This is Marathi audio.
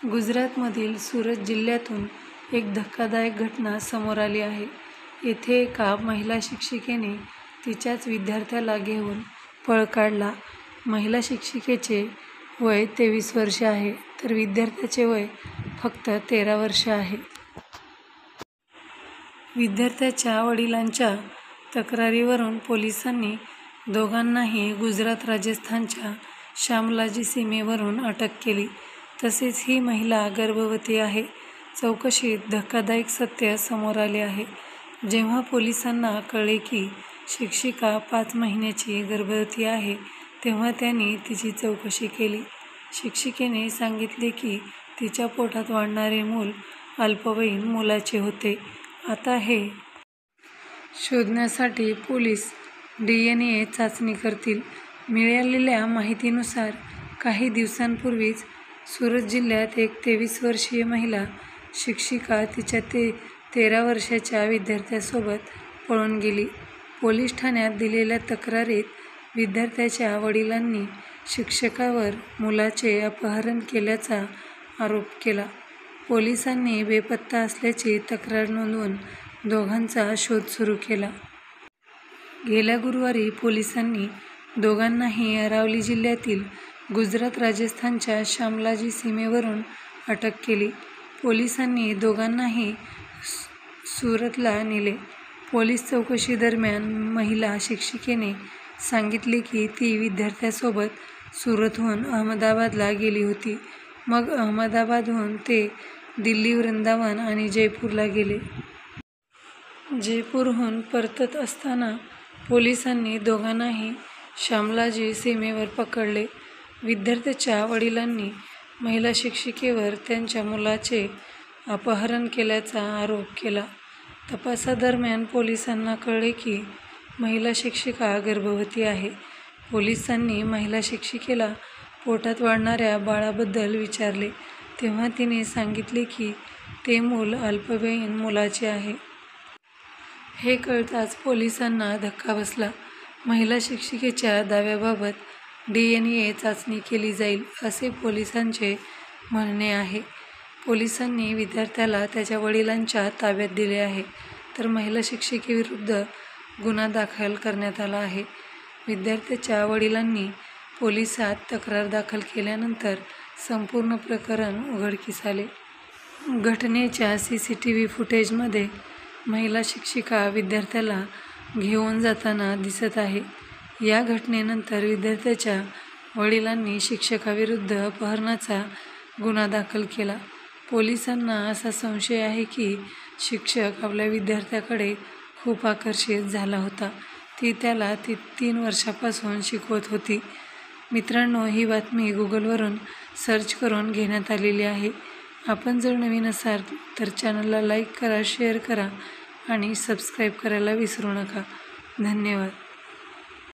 गुजरातमधील सूरत जिल्ह्यातून एक धक्कादायक घटना समोर आली आहे. येथे एका महिला शिक्षिकेने तिच्याच विद्यार्थ्याला घेऊन पळ काढला. महिला शिक्षिकेचे वय 23 वर्षे आहे, तर विद्यार्थ्याचे वय फक्त 13 वर्षे आहे. विद्यार्थ्याच्या वडिलांच्या तक्रारीवरून पोलिसांनी दोघांनाही गुजरात-राजस्थानच्या शामलाजी सीमेवरून अटक केली. तसेच ही महिला गर्भवती आहे. चौकशीत धक्कादायक सत्य समोर आले आहे. जेव्हा पोलिसांना कळले की शिक्षिका 5 महिन्याची गर्भवती आहे, तेव्हा त्यांनी तिची चौकशी केली. शिक्षिकेने सांगितले की तिच्या पोटात वाढणारे मूल अल्पवयीन मुलाचे होते. आता हे शोधण्यासाठी पोलीस DNA चाचणी करतील. मिळालेल्या माहितीनुसार काही दिवसांपूर्वीच सूरत जिल्ह्यात एक 23 वर्षीय महिला शिक्षिका तिच्या 13 वर्षाच्या विद्यार्थ्यासोबत पळून गेली. पोलीस ठाण्यात दिलेल्या तक्रारीत विद्यार्थ्याच्या वडिलांनी शिक्षकावर मुलाचे अपहरण केल्याचा आरोप केला. पोलिसांनी बेपत्ता असल्याची तक्रार नोंदवून दोघांचा शोध सुरू केला. गेल्या गुरुवारी पोलिसांनी दोघांनाही अरावली जिल्ह्यातील गुजरात-राजस्थानच्या शामलाजी सीमेवरून अटक केली. पोलिसांनी दोघांनाही सूरतला नेले. पोलीस चौकशीदरम्यान महिला शिक्षिकेने सांगितले की ती विद्यार्थ्यासोबत सूरतहून अहमदाबादला गेली होती. मग अहमदाबादहून ते दिल्ली, वृंदावन आणि जयपूरला गेले. जयपूरहून परतत असताना पोलिसांनी दोघांनाही शामलाजी सीमेवर पकडले. विद्यार्थ्याच्या वडिलांनी महिला शिक्षिकेवर त्यांच्या मुलाचे अपहरण केल्याचा आरोप केला. तपासादरम्यान पोलिसांना कळले की महिला शिक्षिका गर्भवती आहे. पोलिसांनी महिला शिक्षिकेला पोटात वाढणाऱ्या बाळाबद्दल विचारले, तेव्हा तिने सांगितले की ते मूल अल्पवयीन मुलाचे आहे. हे कळताच पोलिसांना धक्का बसला. महिला शिक्षिकेच्या दाव्याबाबत DNA चाचणी केली जाईल, असे पोलिसांचे म्हणणे आहे. पोलिसांनी विद्यार्थ्याला त्याच्या वडिलांच्या ताब्यात दिले आहे, तर महिला शिक्षिकेविरुद्ध गुन्हा दाखल करण्यात आला आहे. विद्यार्थ्याच्या वडिलांनी पोलिसात तक्रार दाखल केल्यानंतर संपूर्ण प्रकरण उघडकीस आले. घटनेच्या CCTV फुटेजमध्ये महिला शिक्षिका विद्यार्थ्याला घेऊन जाताना दिसत आहे. या घटनेनंतर विद्यार्थ्याच्या वडिलांनी शिक्षकाविरुद्ध अपहरणाचा गुन्हा दाखल केला. पोलिसांना असा संशय आहे की शिक्षक आपल्या विद्यार्थ्याकडे खूप आकर्षित झाला होता. ती त्याला 3 वर्षांपासून शिकवत होती. मित्रांनो, ही बातमी गुगलवरून सर्च करून घेण्यात आलेली आहे. आपण जर नवीन असाल तर चॅनलला लाईक करा, शेअर करा आणि सबस्क्राईब करायला विसरू नका. धन्यवाद.